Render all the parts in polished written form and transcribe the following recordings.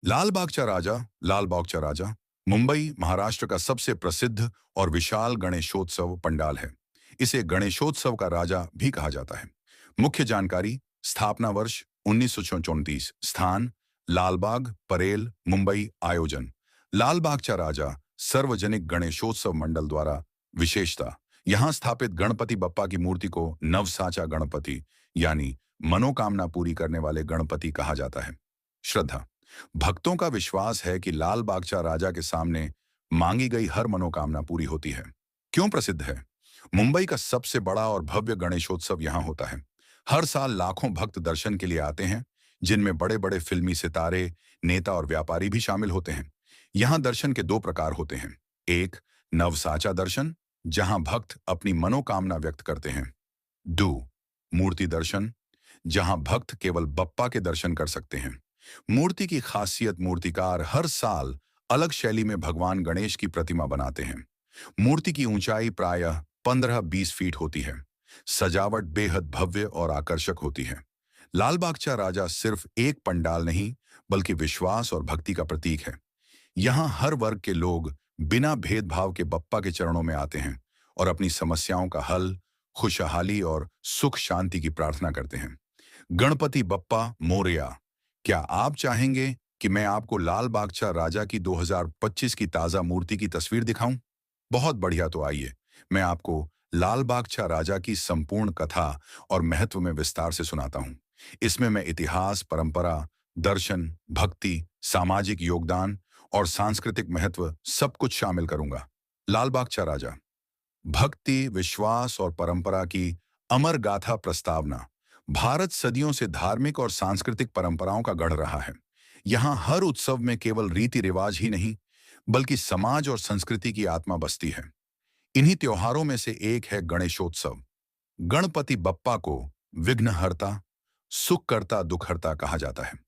लाल बागचा राजा लाल बागचा राजा मुंबई महाराष्ट्र का सबसे प्रसिद्ध और विशाल गणेशोत्सव पंडाल है। इसे गणेशोत्सव का राजा भी कहा जाता है। मुख्य जानकारी: स्थापना वर्ष 1934, स्थान लालबाग परेल मुंबई, आयोजन लाल बागचा राजा सार्वजनिक गणेशोत्सव मंडल द्वारा। विशेषता: यहाँ स्थापित गणपति बप्पा की मूर्ति को नवसाचा गणपति यानी मनोकामना पूरी करने वाले गणपति कहा जाता है। श्रद्धा: भक्तों का विश्वास है कि लाल बागचा राजा के सामने मांगी गई हर मनोकामना पूरी होती है। क्यों प्रसिद्ध है? मुंबई का सबसे बड़ा और भव्य गणेशोत्सव यहाँ होता है। हर साल लाखों भक्त दर्शन के लिए आते हैं, जिनमें बड़े बड़े फिल्मी सितारे, नेता और व्यापारी भी शामिल होते हैं। यहाँ दर्शन के दो प्रकार होते हैं। एक, नवसाचा दर्शन, जहां भक्त अपनी मनोकामना व्यक्त करते हैं। दो, मूर्ति दर्शन, जहां भक्त केवल बप्पा के दर्शन कर सकते हैं। मूर्ति की खासियत: मूर्तिकार हर साल अलग शैली में भगवान गणेश की प्रतिमा बनाते हैं। मूर्ति की ऊंचाई प्रायः 15-20 फीट होती है। सजावट बेहद भव्य और आकर्षक होती है। लाल बागचा राजा सिर्फ एक पंडाल नहीं, बल्कि विश्वास और भक्ति का प्रतीक है। यहाँ हर वर्ग के लोग बिना भेदभाव के बप्पा के चरणों में आते हैं और अपनी समस्याओं का हल, खुशहाली और सुख शांति की प्रार्थना करते हैं। गणपति बप्पा मोरया। क्या आप चाहेंगे कि मैं आपको लाल बागचा राजा की 2025 की ताजा मूर्ति की तस्वीर दिखाऊं? बहुत बढ़िया, तो आइए मैं आपको लाल बागचा राजा की संपूर्ण कथा और महत्व में विस्तार से सुनाता हूं। इसमें मैं इतिहास, परंपरा, दर्शन, भक्ति, सामाजिक योगदान और सांस्कृतिक महत्व सब कुछ शामिल करूंगा। लाल बागचा राजा। भक्ति, विश्वास और परंपरा की अमर गाथा प्रस्तावना। भारत सदियों से धार्मिक और सांस्कृतिक परंपराओं का गढ़ रहा है। यहाँ हर उत्सव में केवल रीति रिवाज ही नहीं, बल्कि समाज और संस्कृति की आत्मा बसती है। इन्हीं त्योहारों में से एक है गणेशोत्सव। गणपति बप्पा को विघ्नहर्ता, सुखकर्ता, दुखहर्ता कहा जाता है।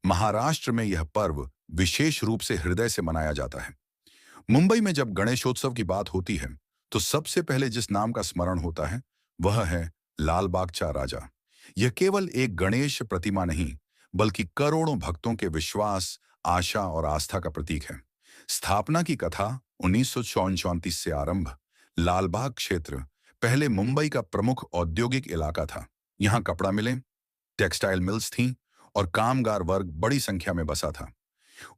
महाराष्ट्र में यह पर्व विशेष रूप से हृदय से मनाया जाता है। मुंबई में जब गणेशोत्सव की बात होती है, तो सबसे पहले जिस नाम का स्मरण होता है, वह है लाल बागचा राजा। यह केवल एक गणेश प्रतिमा नहीं, बल्कि करोड़ों भक्तों के विश्वास, आशा और आस्था का प्रतीक है। स्थापना की कथा: 1934 से आरंभ। लालबाग क्षेत्र पहले मुंबई का प्रमुख औद्योगिक इलाका था। यहाँ कपड़ा मिलें, टेक्सटाइल मिल्स थीं और कामगार वर्ग बड़ी संख्या में बसा था।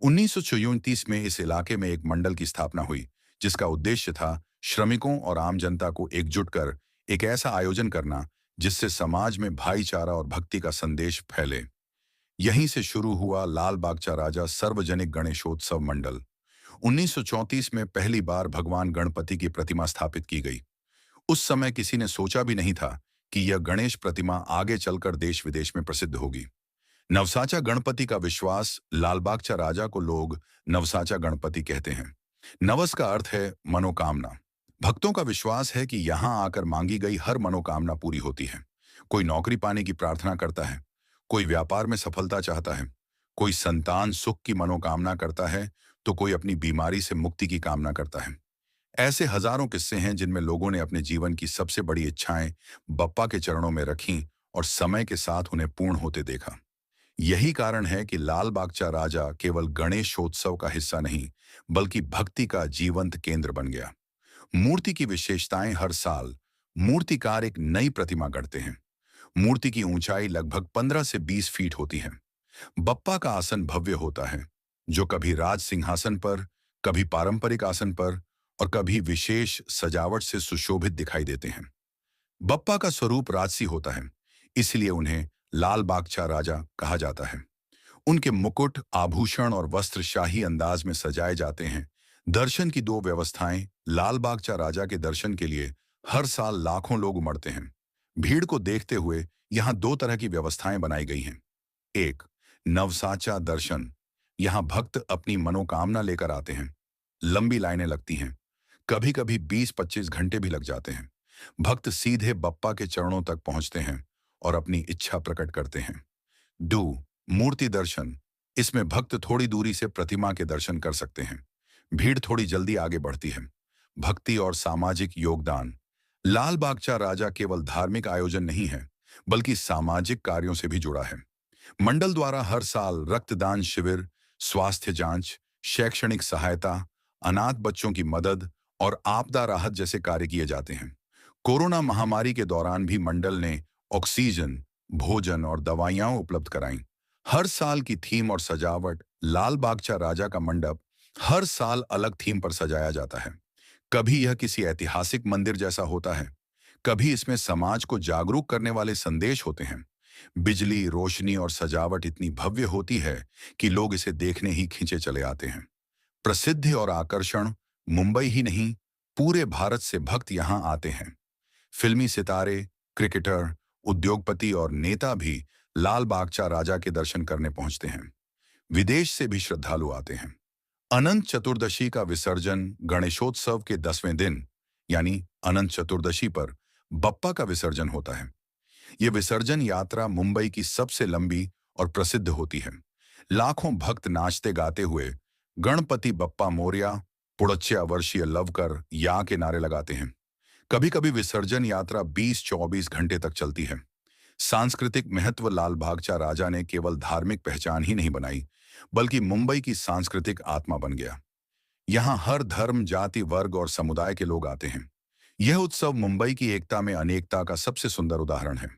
1934 में इस इलाके में एक मंडल की स्थापना हुई, जिसका उद्देश्य था श्रमिकों और आम जनता को एकजुट कर एक ऐसा आयोजन करना जिससे समाज में भाईचारा और भक्ति का संदेश फैले। यहीं से शुरू हुआ लाल बागचा राजा सार्वजनिक गणेशोत्सव मंडल। 1934 में पहली बार भगवान गणपति की प्रतिमा स्थापित की गई। उस समय किसी ने सोचा भी नहीं था कि यह गणेश प्रतिमा आगे चलकर देश विदेश में प्रसिद्ध होगी। नवसाचा गणपति का विश्वास: लाल बागचा राजा को लोग नवसाचा गणपति कहते हैं। नवस का अर्थ है मनोकामना। भक्तों का विश्वास है कि यहाँ आकर मांगी गई हर मनोकामना पूरी होती है। कोई नौकरी पाने की प्रार्थना करता है, कोई व्यापार में सफलता चाहता है, कोई संतान सुख की मनोकामना करता है, तो कोई अपनी बीमारी से मुक्ति की कामना करता है। ऐसे हजारों किस्से हैं जिनमें लोगों ने अपने जीवन की सबसे बड़ी इच्छाएं बप्पा के चरणों में रखीं और समय के साथ उन्हें पूर्ण होते देखा। यही कारण है कि लाल बागचा राजा केवल गणेशोत्सव का हिस्सा नहीं, बल्कि भक्ति का जीवंत केंद्र बन गया। मूर्ति की विशेषताएं: हर साल मूर्तिकार एक नई प्रतिमा गढ़ते हैं। मूर्ति की ऊंचाई लगभग 15 से 20 फीट होती है। बप्पा का आसन भव्य होता है, जो कभी राज सिंहासन पर, कभी पारंपरिक आसन पर और कभी विशेष सजावट से सुशोभित दिखाई देते हैं। बप्पा का स्वरूप राजसी होता है, इसलिए उन्हें लाल बागचा राजा कहा जाता है। उनके मुकुट, आभूषण और वस्त्र शाही अंदाज में सजाए जाते हैं। दर्शन की दो व्यवस्थाएं: लाल बागचा राजा के दर्शन के लिए हर साल लाखों लोग उमड़ते हैं। भीड़ को देखते हुए यहाँ दो तरह की व्यवस्थाएं बनाई गई हैं। एक, नवसाचा दर्शन। यहाँ भक्त अपनी मनोकामना लेकर आते हैं। लंबी लाइनें लगती हैं, कभी कभी 20-25 घंटे भी लग जाते हैं। भक्त सीधे बप्पा के चरणों तक पहुंचते हैं और अपनी इच्छा प्रकट करते हैं। दो, मूर्ति दर्शन। इसमें भक्त थोड़ी दूरी से प्रतिमा के दर्शन कर सकते हैं। भीड़ थोड़ी जल्दी आगे बढ़ती है। भक्ति और सामाजिक योगदान: लाल बागचा राजा केवल धार्मिक आयोजन नहीं है, बल्कि सामाजिक कार्यों से भी जुड़ा है। मंडल द्वारा हर साल रक्तदान शिविर, स्वास्थ्य जांच, शैक्षणिक सहायता, अनाथ बच्चों की मदद और आपदा राहत जैसे कार्य किए जाते हैं। कोरोना महामारी के दौरान भी मंडल ने ऑक्सीजन, भोजन और दवाइयां उपलब्ध कराईं। हर साल की थीम और सजावट, लाल बागचा राजा का मंडप हर साल अलग थीम पर सजाया जाता है। कभी यह किसी ऐतिहासिक मंदिर जैसा होता है, कभी इसमें समाज को जागरूक करने वाले संदेश होते हैं। बिजली, रोशनी और सजावट इतनी भव्य होती है कि लोग इसे देखने ही खींचे चले आते हैं। प्रसिद्धि और आकर्षण मुंबई ही नहीं, पूरे भारत से भक्त यहाँ आते हैं। फिल्मी सितारे, क्रिकेटर, उद्योगपति और नेता भी लाल बागचा राजा के दर्शन करने पहुंचते हैं। विदेश से भी श्रद्धालु आते हैं। अनंत चतुर्दशी का विसर्जन गणेशोत्सव के 10वें दिन यानी अनंत चतुर्दशी पर बप्पा का विसर्जन होता है। यह विसर्जन यात्रा मुंबई की सबसे लंबी और प्रसिद्ध होती है। लाखों भक्त नाचते गाते हुए गणपति बप्पा मोरया, पुड़च्छ्या वर्षीय लवकर या के नारे लगाते हैं। कभी कभी विसर्जन यात्रा 20-24 घंटे तक चलती है। सांस्कृतिक महत्व लाल बागचा राजा ने केवल धार्मिक पहचान ही नहीं बनाई, बल्कि मुंबई की सांस्कृतिक आत्मा बन गया। यहाँ हर धर्म, जाति, वर्ग और समुदाय के लोग आते हैं। यह उत्सव मुंबई की एकता में अनेकता का सबसे सुंदर उदाहरण है।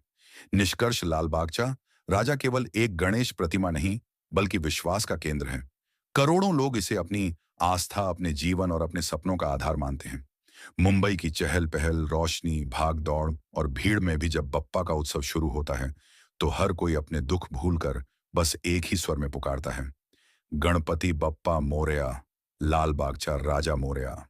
निष्कर्ष, लाल बागचा राजा केवल एक गणेश प्रतिमा नहीं, बल्कि विश्वास का केंद्र है। करोड़ों लोग इसे अपनी आस्था, अपने जीवन और अपने सपनों का आधार मानते हैं। मुंबई की चहल पहल, रोशनी, भाग दौड़ और भीड़ में भी जब बप्पा का उत्सव शुरू होता है, तो हर कोई अपने दुख भूलकर बस एक ही स्वर में पुकारता है, गणपति बप्पा मोरया, लाल बागचा राजा मोरया।